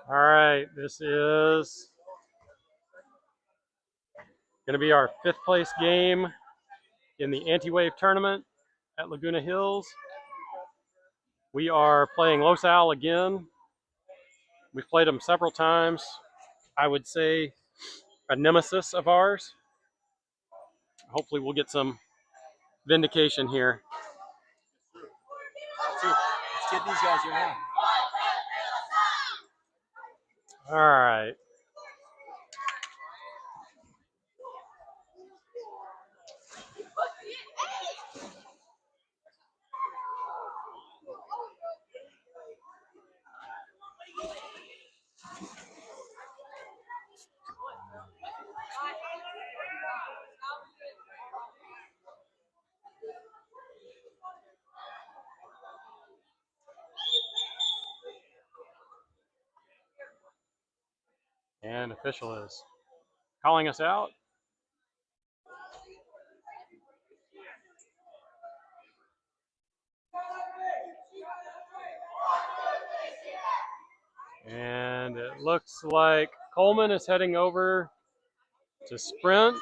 All right, this is going to be our 5th place game in the anti-wave tournament at Laguna Hills. We are playing Los Al again. We've played them several times. I would say a nemesis of ours. Hopefully we'll get some vindication here. Let's get these guys right now. All right. And official is calling us out. And it looks like Coleman is heading over to sprint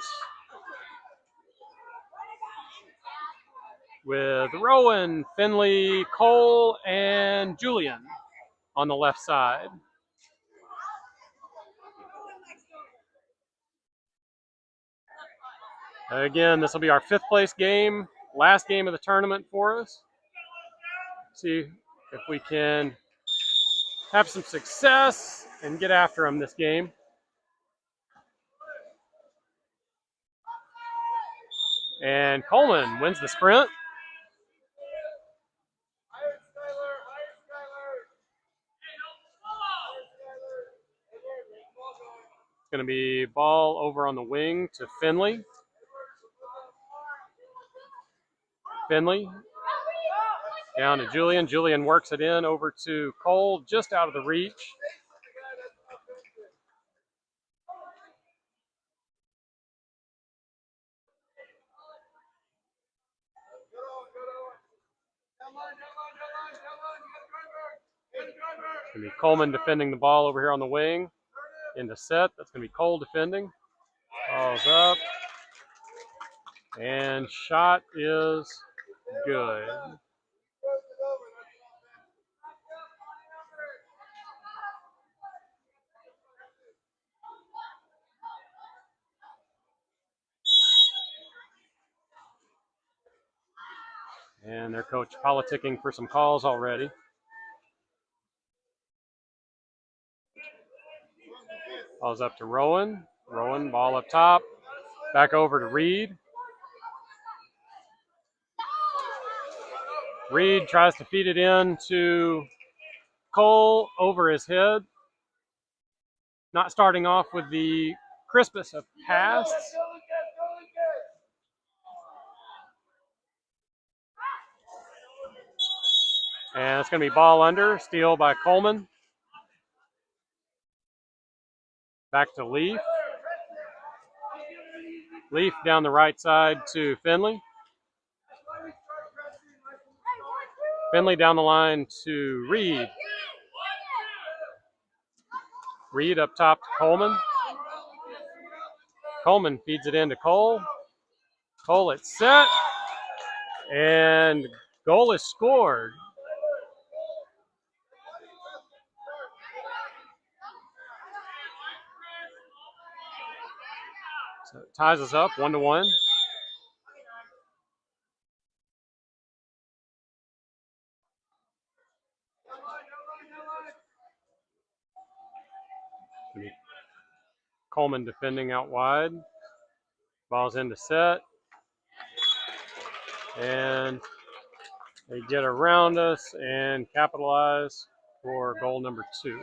with Rowan, Finley, Cole, and Julian on the left side. Again, this will be our 5th place game, last game of the tournament for us. See if we can have some success and get after them this game. And Coleman wins the sprint. It's going to be ball over on the wing to Finley. Finley down to Julian. Julian works it in over to Cole, just out of the reach. It's going to be Coleman defending the ball over here on the wing. Into set. That's going to be Cole defending. Ball's up. And shot is good. And their coach politicking for some calls already. Ball's up to Rowan. Rowan, ball up top. Back over to Reed. Reed tries to feed it in to Cole over his head. Not starting off with the crispest of pass. And it's going to be ball under. Steal by Coleman. Back to Leaf. Leaf down the right side to Finley. Finley down the line to Reed. Reed up top to Coleman. Coleman feeds it into Cole. Cole it's set. And goal is scored. So it ties us up 1-1. Coleman defending out wide. Ball's into set. And they get around us and capitalize for goal number 2.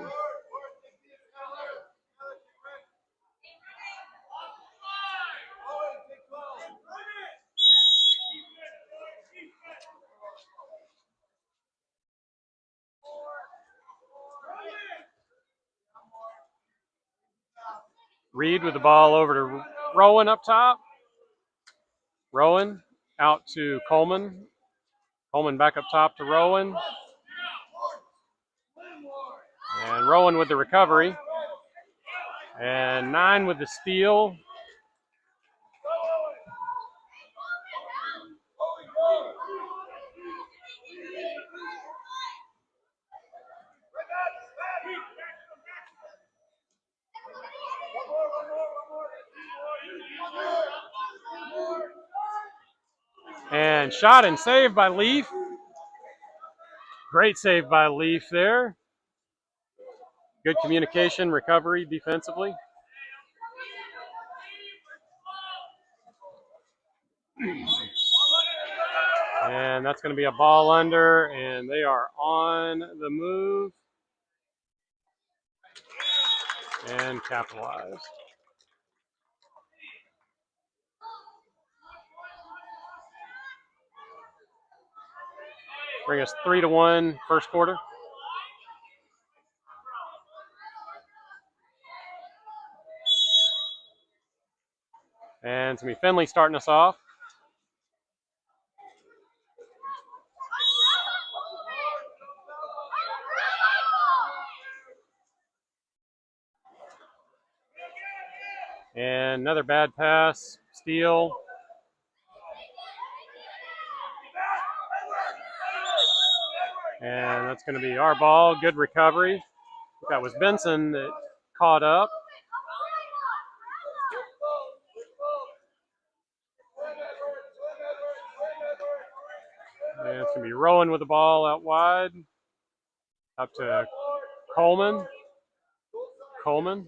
Reed with the ball over to Rowan up top. Rowan out to Coleman. Coleman back up top to Rowan. And Rowan with the recovery. And 9 with the steal. And shot and save by Leaf. Great save by Leaf there. Good communication, recovery defensively. And that's going to be a ball under, and they are on the move. And capitalize. Bring us 3-1 first quarter. And it's going to be Finley starting us off. And another bad pass, steal. And that's going to be our ball. Good recovery. That was Benson that caught up. And it's going to be Rowan with the ball out wide. Up to Coleman. Coleman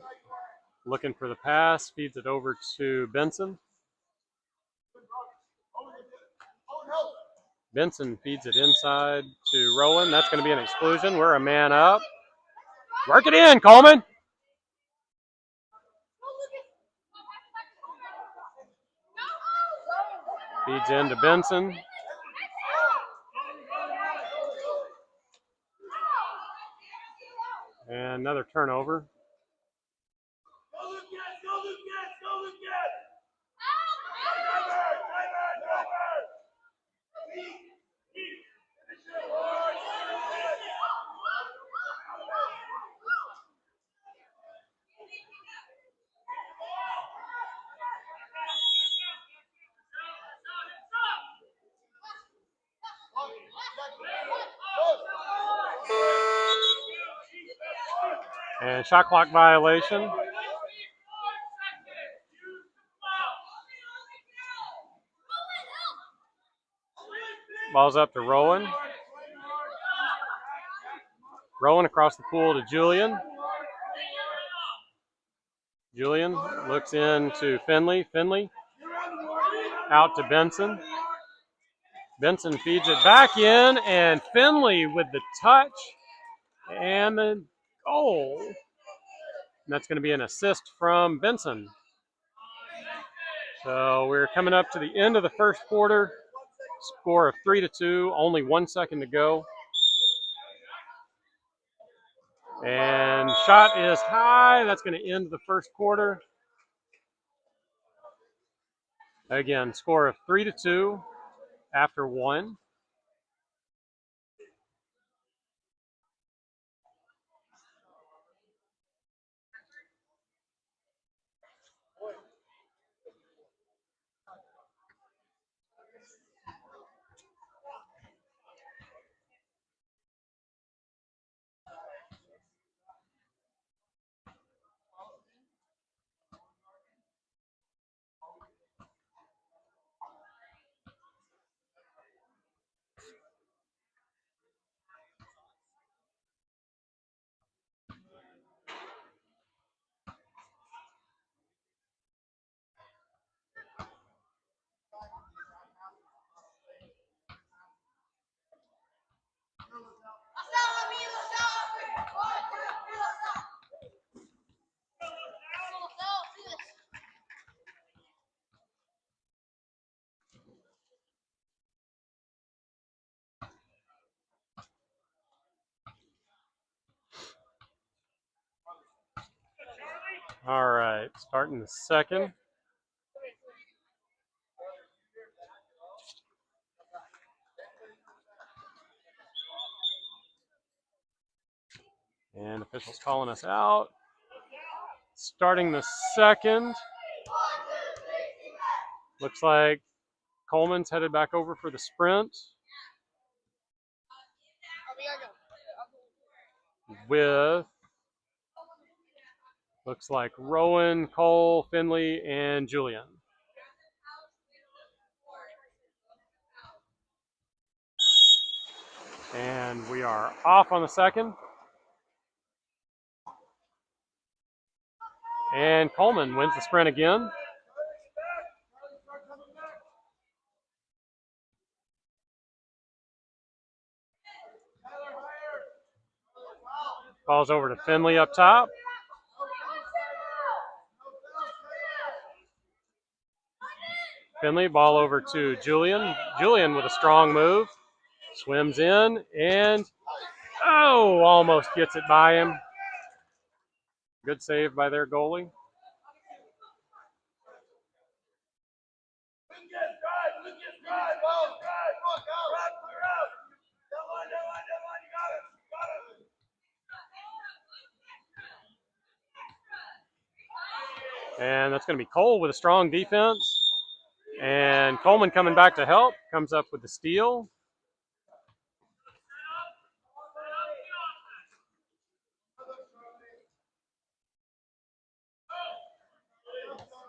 looking for the pass. Feeds it over to Benson. Benson feeds it inside to Rowan. That's going to be an exclusion. We're a man up. Work it in, Coleman. Feeds into Benson. And another turnover. And shot clock violation. Ball's up to Rowan. Rowan across the pool to Julian. Julian looks into Finley. Finley out to Benson. Benson feeds it back in, and Finley with the touch and the goal. And that's going to be an assist from Benson. So we're coming up to the end of the first quarter. Score of 3-2, only 1 second to go. And shot is high. That's going to end the first quarter. Again, score of 3-2 after 1. All right, starting the second. And And officials calling us out. Starting the second. Looks like Coleman's headed back over for the sprint. With, looks like Rowan, Cole, Finley, and Julian. And we are off on the second. And Coleman wins the sprint again. Ball's over to Finley up top. Finley, ball over to Julian. Julian with a strong move. Swims in and, oh, almost gets it by him. Good save by their goalie. And that's going to be Cole with a strong defense. And Coleman coming back to help, comes up with the steal.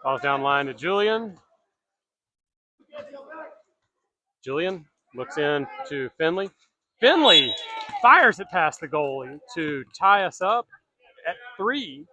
Ball's down line to Julian. Julian looks in to Finley. Finley fires it past the goalie to tie us up at 3.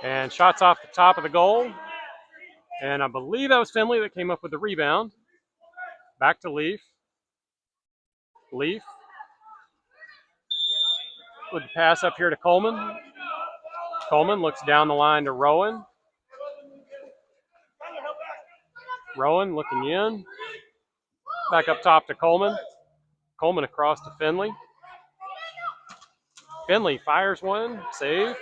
And shots off the top of the goal. And I believe that was Finley that came up with the rebound. Back to Leaf. Leaf with the pass up here to Coleman. Coleman looks down the line to Rowan. Rowan looking in. Back up top to Coleman. Coleman across to Finley. Finley fires one, saved.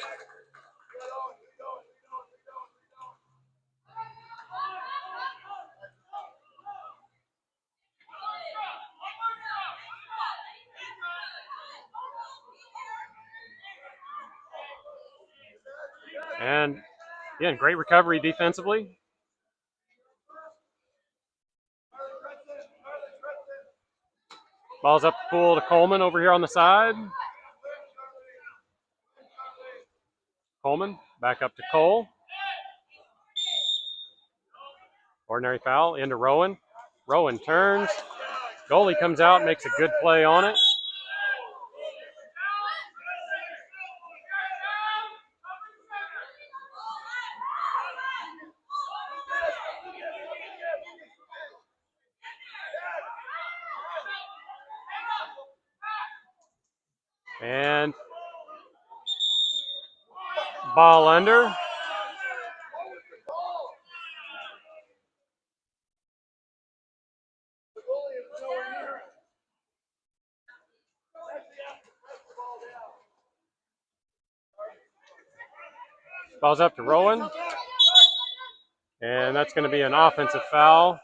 And again, great recovery defensively. Ball's up the pool to Coleman over here on the side. Coleman back up to Cole. Ordinary foul into Rowan. Rowan turns. Goalie comes out, makes a good play on it. And ball under. Ball's up to Rowan. And that's going to be an offensive foul.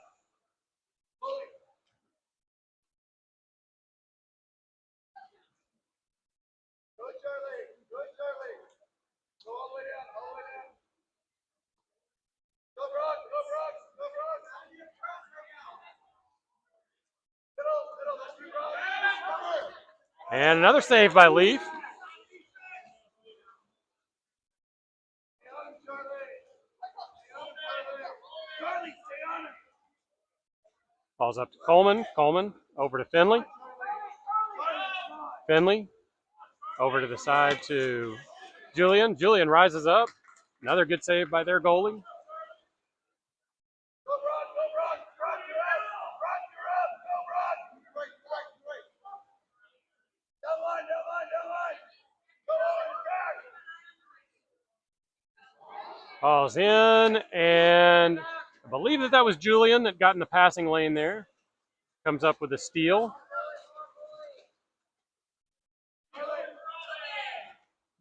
And another save by Leaf. Ball's up to Coleman. Coleman over to Finley. Finley over to the side to Julian. Julian rises up. Another good save by their goalie. Ball's in, and I believe that was Julian that got in the passing lane there. Comes up with a steal.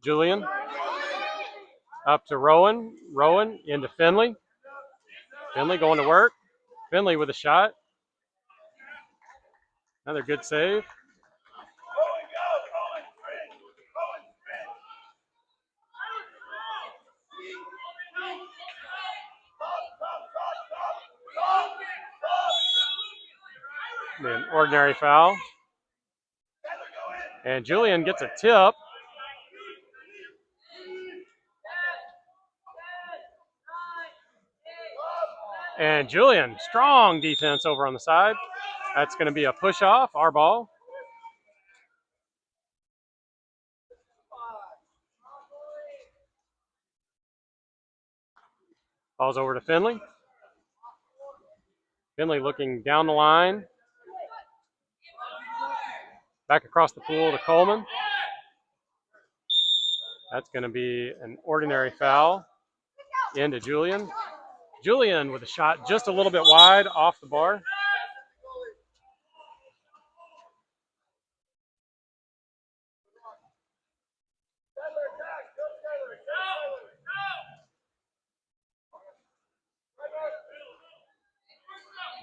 Julian up to Rowan. Rowan into Finley. Finley going to work. Finley with a shot. Another good save. An ordinary foul. And Julian gets a tip. And Julian, strong defense over on the side. That's going to be a push off, our ball. Ball's over to Finley. Finley looking down the line. Back across the pool to Coleman. That's going to be an ordinary foul. Into Julian. Julian with a shot just a little bit wide off the bar.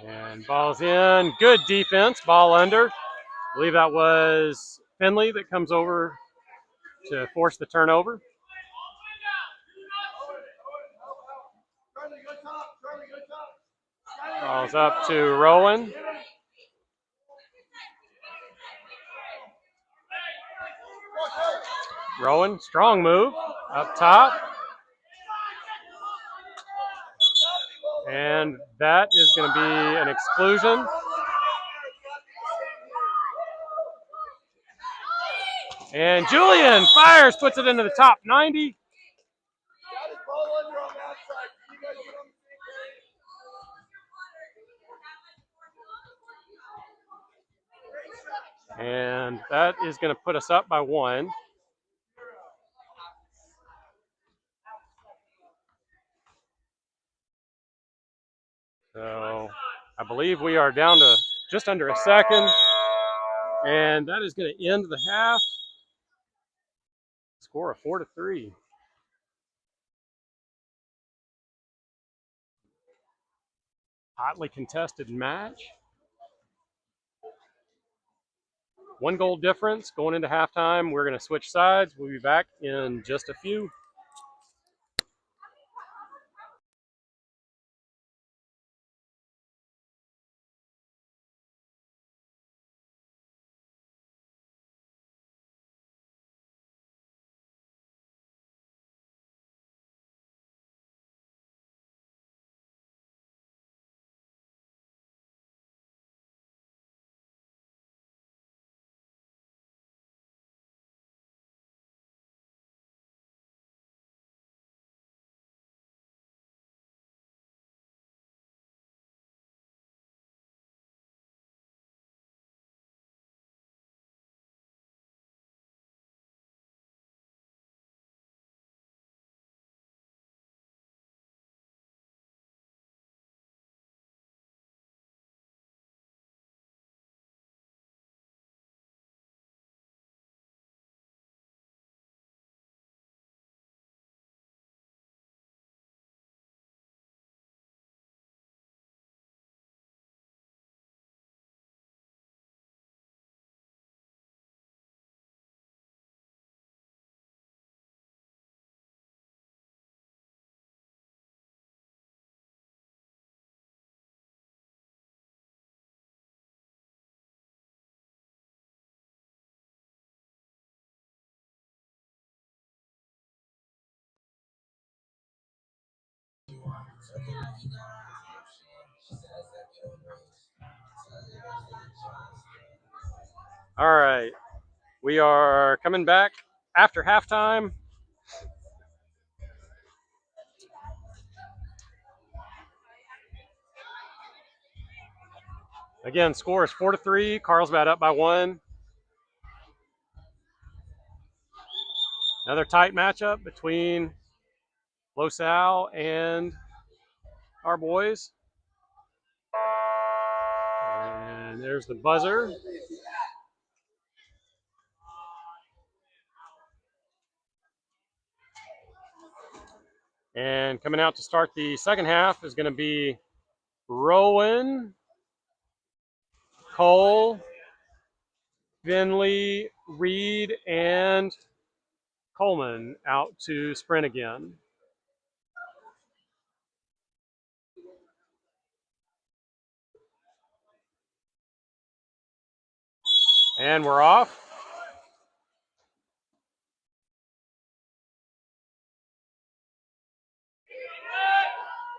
And ball's in. Good defense. Ball under. I believe that was Finley that comes over to force the turnover. Ball's up to Rowan. Rowan, strong move up top. And that is going to be an exclusion. And Julian fires, puts it into the top 90. And that is going to put us up by 1. So I believe we are down to just under a second. And that is going to end the half. Score of 4-3. Hotly contested match. 1 goal difference going into halftime. We're going to switch sides. We'll be back in just a few. All right. We are coming back after halftime. Again, score is 4-3. Carlsbad up by 1. Another tight matchup between LoSal and our boys. And there's the buzzer. And coming out to start the second half is going to be Rowan, Cole, Finley, Reed, and Coleman out to sprint again. And we're off.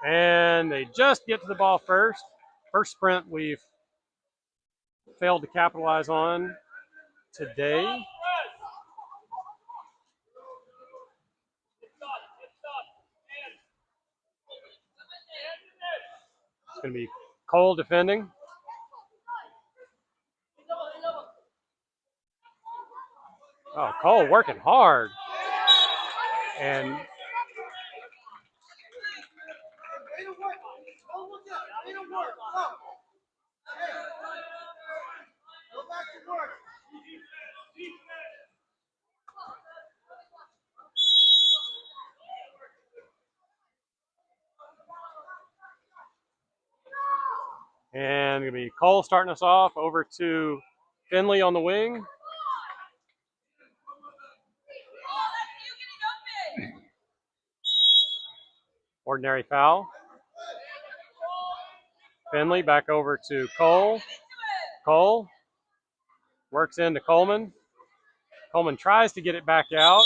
And they just get to the ball first. First sprint we've failed to capitalize on today. It's going to be Cole defending. Oh, Cole working hard. And going to be Cole starting us off, over to Finley on the wing. Ordinary foul. Finley back over to Cole. Cole works into Coleman. Coleman tries to get it back out.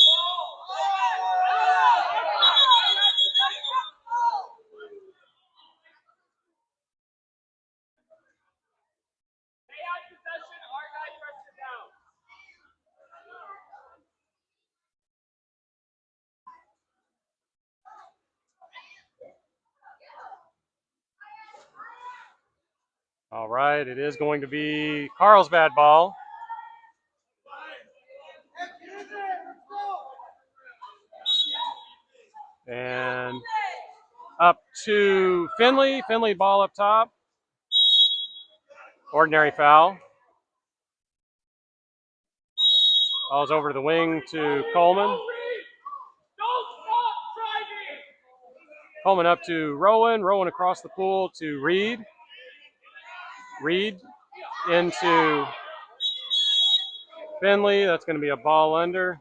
All right, it is going to be Carlsbad ball. And up to Finley. Finley ball up top. Ordinary foul. Ball's over to the wing to Coleman. Coleman up to Rowan. Rowan across the pool to Reed. Reed into Finley. That's going to be a ball under.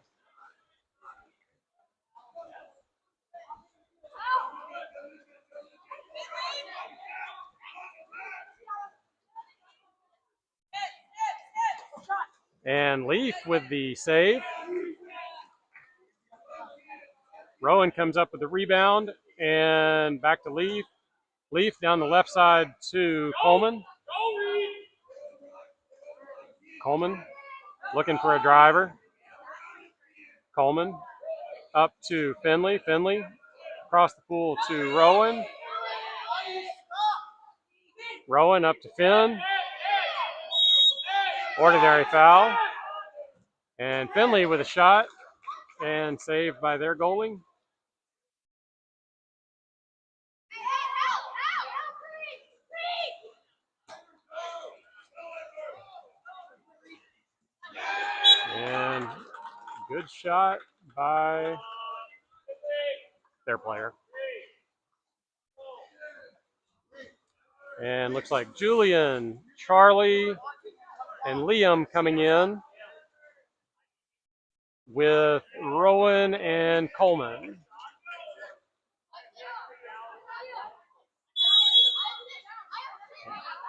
And Leaf with the save. Rowan comes up with the rebound and back to Leaf. Leaf down the left side to Coleman. Coleman looking for a driver. Coleman up to Finley. Finley across the pool to Rowan. Rowan up to Finn. Ordinary foul. And Finley with a shot and saved by their goalie. And good shot by their player. And looks like Julian, Charlie, and Liam coming in with Rowan and Coleman.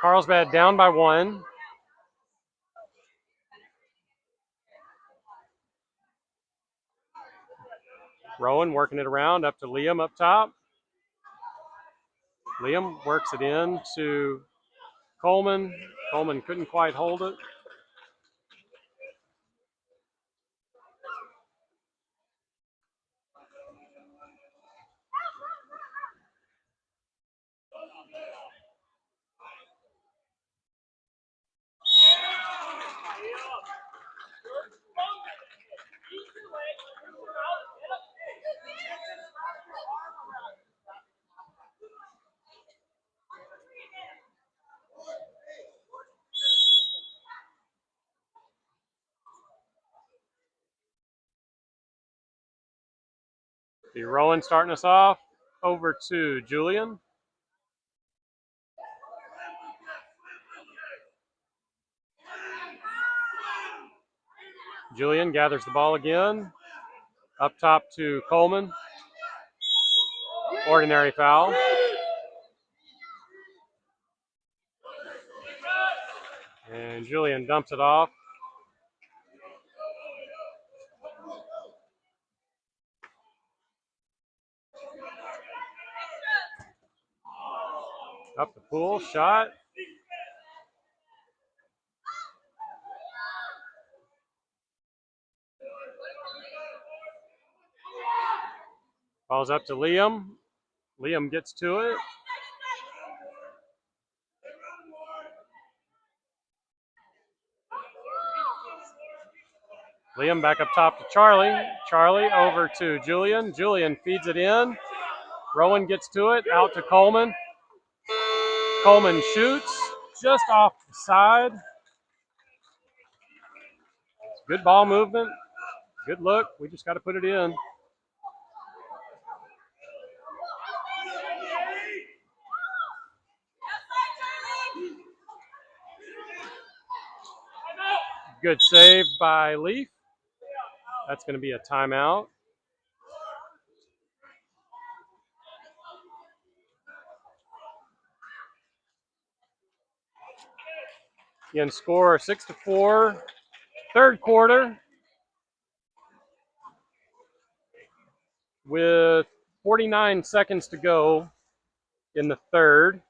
Carlsbad down by 1. Rowan working it around up to Liam up top. Liam works it in to Coleman. Coleman couldn't quite hold it. Be Rowan starting us off. Over to Julian. Julian gathers the ball again. Up top to Coleman. Ordinary foul. And Julian dumps it off. Up the pool, shot. Ball's up to Liam. Liam gets to it. Liam back up top to Charlie. Charlie over to Julian. Julian feeds it in. Rowan gets to it, out to Coleman. Coleman shoots just off the side. Good ball movement. Good look. We just got to put it in. Good save by Leaf. That's going to be a timeout. Again, score 6-4. Third quarter with 49 seconds to go in the third.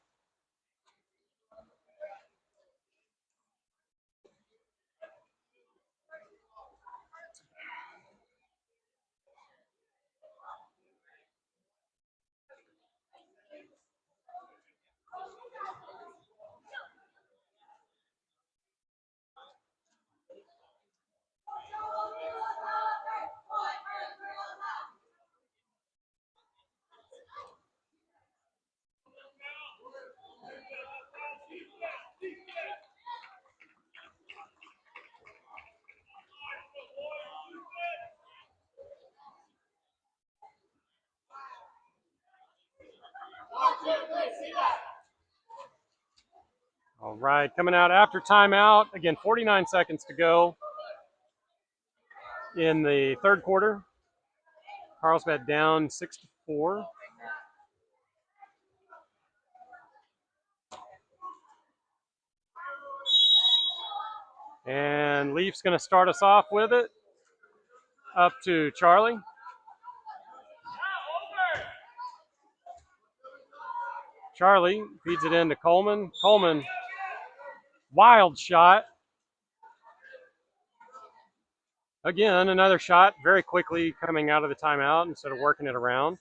All right, coming out after timeout. Again, 49 seconds to go in the third quarter. Carlsbad down 6-4. And Leaf's going to start us off with it. Up to Charlie. Charlie feeds it into Coleman. Coleman, wild shot. Again, another shot very quickly coming out of the timeout instead of working it around.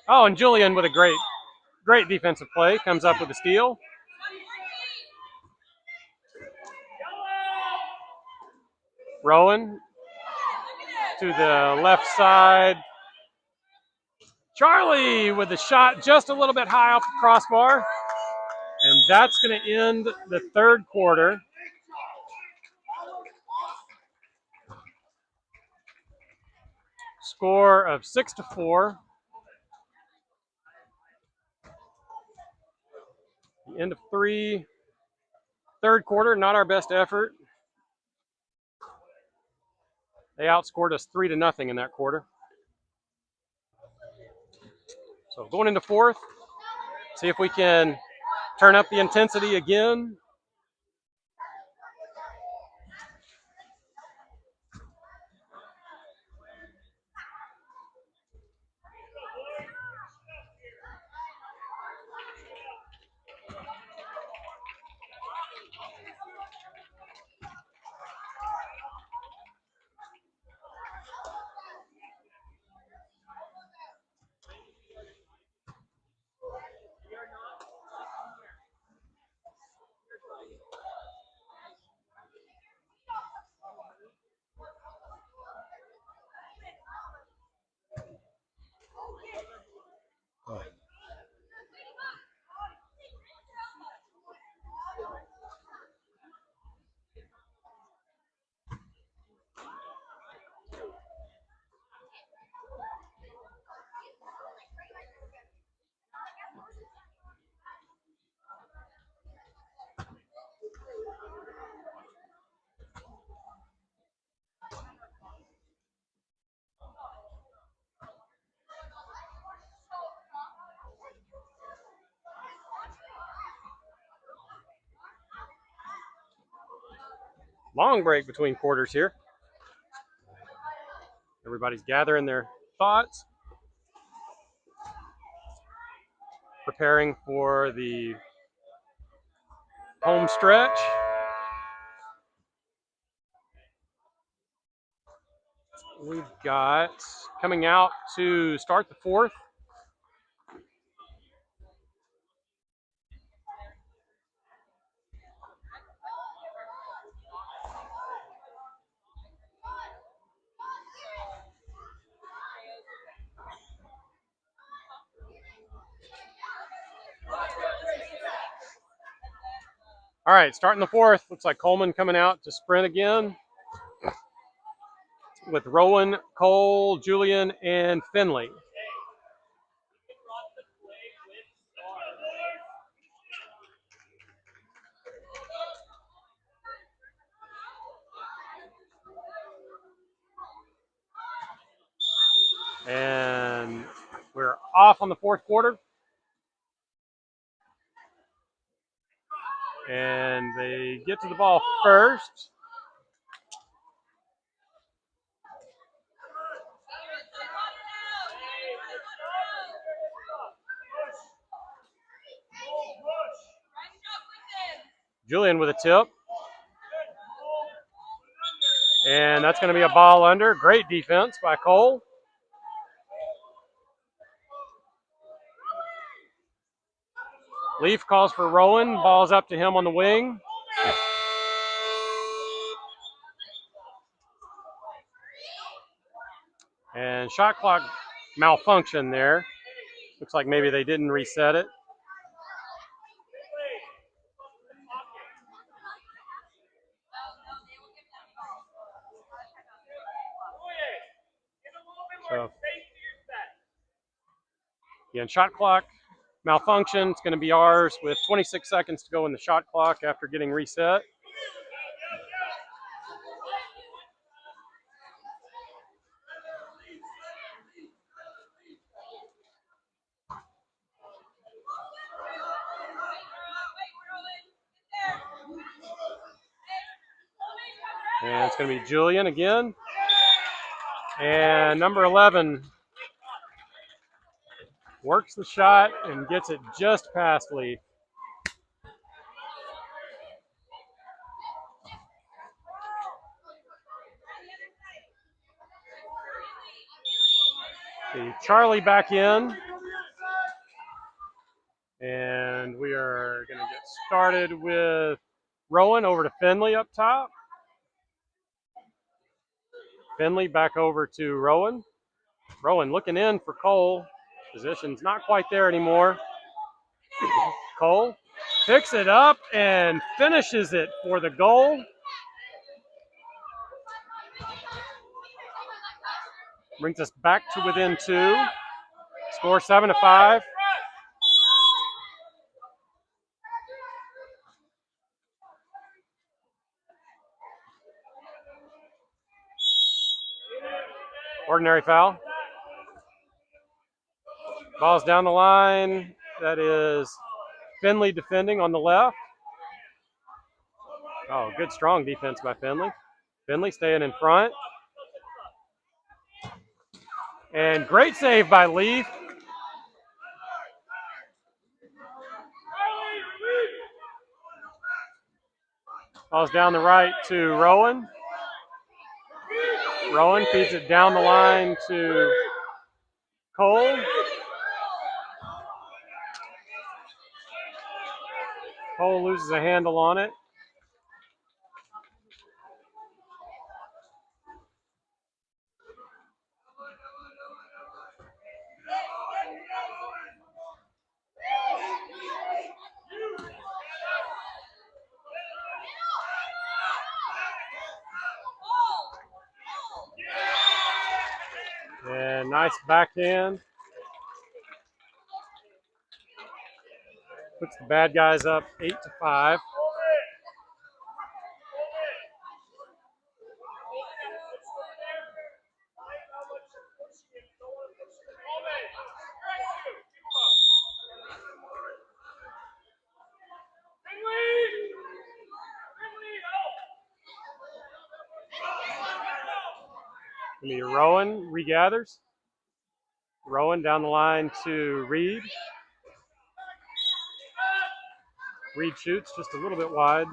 Oh, and Julian with a great defensive play comes up with a steal. Rowan to the left side. Charlie with the shot just a little bit high off the crossbar. And that's going to end the third quarter. Score of 6-4. The end of three. Third quarter, not our best effort. They outscored us 3-0 in that quarter. So going into fourth, see if we can turn up the intensity again. long break between quarters here. Everybody's gathering their thoughts, preparing for the home stretch. We've got coming out to start the fourth. All right, starting the fourth. Looks like Coleman coming out to sprint again with Rowan, Cole, Julian, and Finley. And we're off on the fourth quarter. And they get to the ball first. Julian with a tip. And that's going to be a ball under. Great defense by Cole. Leaf calls for Rowan. Ball's up to him on the wing. And shot clock malfunction there. Looks like maybe they didn't reset it. So, again, shot clock malfunction. It's going to be ours with 26 seconds to go in the shot clock after getting reset. And it's going to be Julian again. And number 11 works the shot and gets it just past Leaf. See Charlie back in. And we are going to get started with Rowan over to Finley up top. Finley back over to Rowan. Rowan looking in for Cole. Position's not quite there anymore. Cole picks it up and finishes it for the goal. Brings us back to within 2. Score 7-5. Ordinary foul. Ball's down the line. That is Finley defending on the left. Oh, good strong defense by Finley. Finley staying in front. And great save by Leaf. Ball's down the right to Rowan. Rowan feeds it down the line to Cole. Cole loses a handle on it. And nice backhand. Puts the bad guys up 8-5. Gonna be Rowan regathers. Rowan down the line to Reed. Reed shoots just a little bit wide.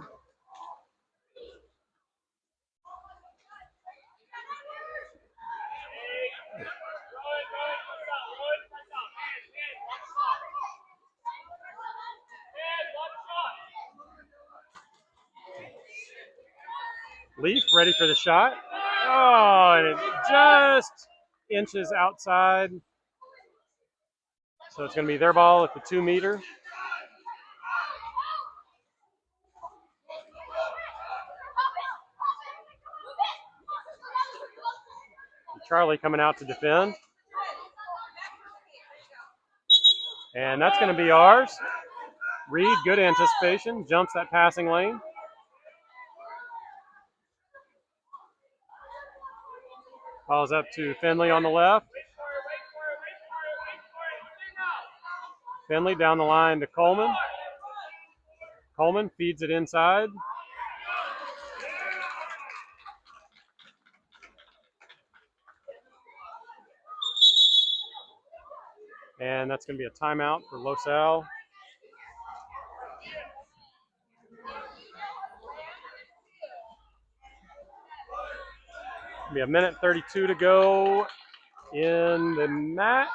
Leaf ready for the shot. Oh, and it just inches outside. So it's going to be their ball at the 2 meter. Charlie coming out to defend. And that's going to be ours. Reed, good anticipation, jumps that passing lane. Balls up to Finley on the left. Finley down the line to Coleman. Coleman feeds it inside. And that's going to be a timeout for Los Al. Be a minute 32 to go in the match.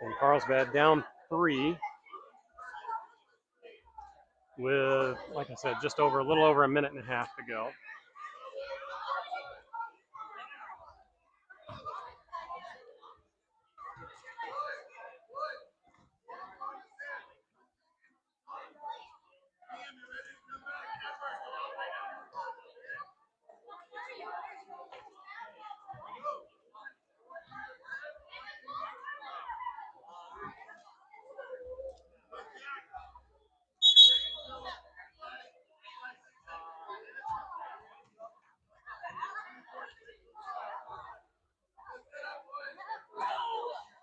And Carlsbad down 3 with, like I said, just over a little over a minute and a half to go.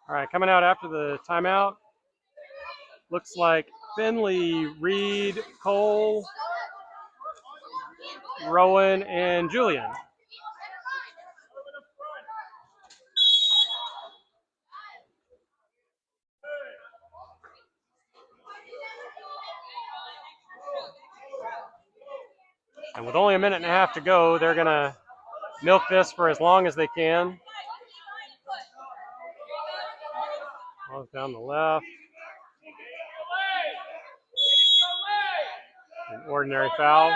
All right, coming out after the timeout, looks like Finley, Reed, Cole, Rowan, and Julian. And with only a minute and a half to go, they're going to milk this for as long as they can. Ball's down the left. An ordinary foul.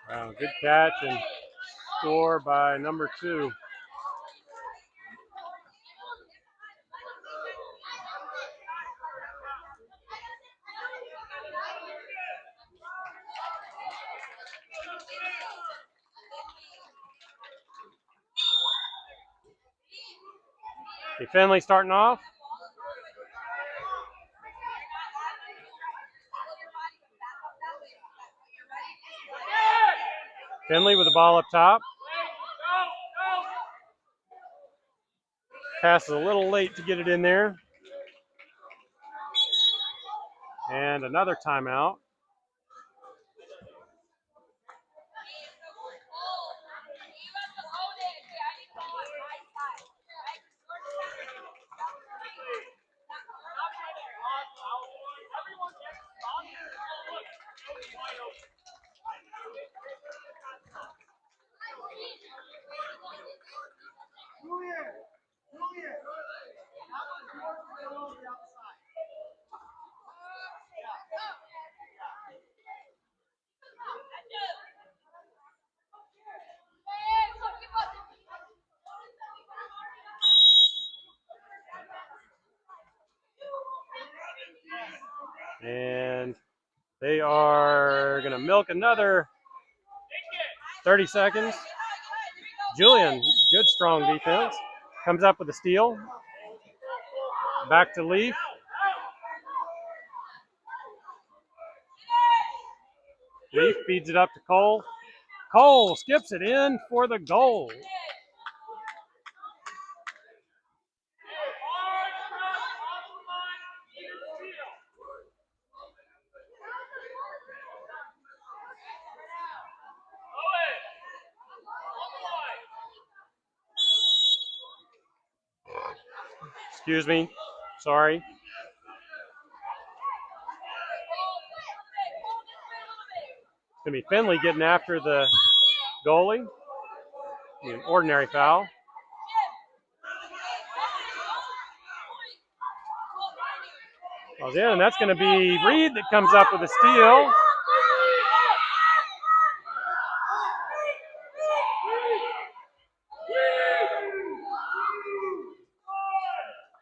Wow, good catch and score by number 2. Finley starting off. Finley with the ball up top. Pass is a little late to get it in there. And another timeout. And they are going to milk another 30 seconds. Julian, good strong defense. Comes up with a steal. Back to Leaf. Leaf feeds it up to Cole. Cole skips it in for the goal. Excuse me. Sorry. It's going to be Finley getting after the goalie. An ordinary foul. Well, yeah, and that's going to be Reed that comes up with a steal.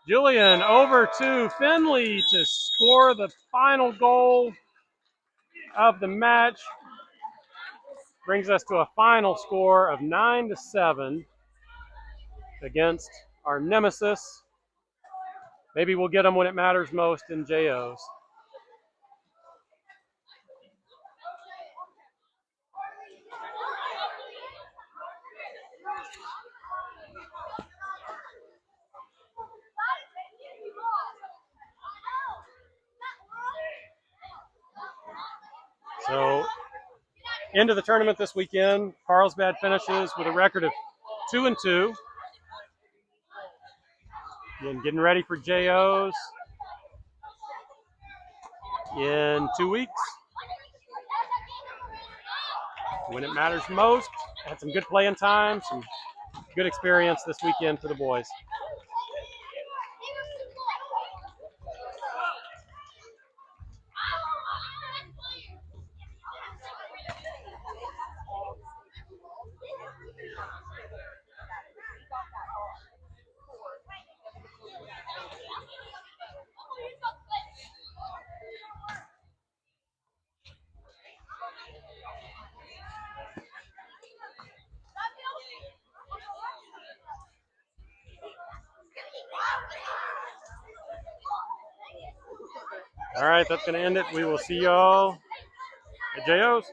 Julian over to Finley to score the final goal of the match. Brings us to a final score of 9-7 against our nemesis. Maybe we'll get them when it matters most in JOs. So, into the tournament this weekend, Carlsbad finishes with a record of 2-2. And getting ready for JOs in 2 weeks. When it matters most, had some good playing time, some good experience this weekend for the boys. All right, that's going to end it. We will see y'all at JOs.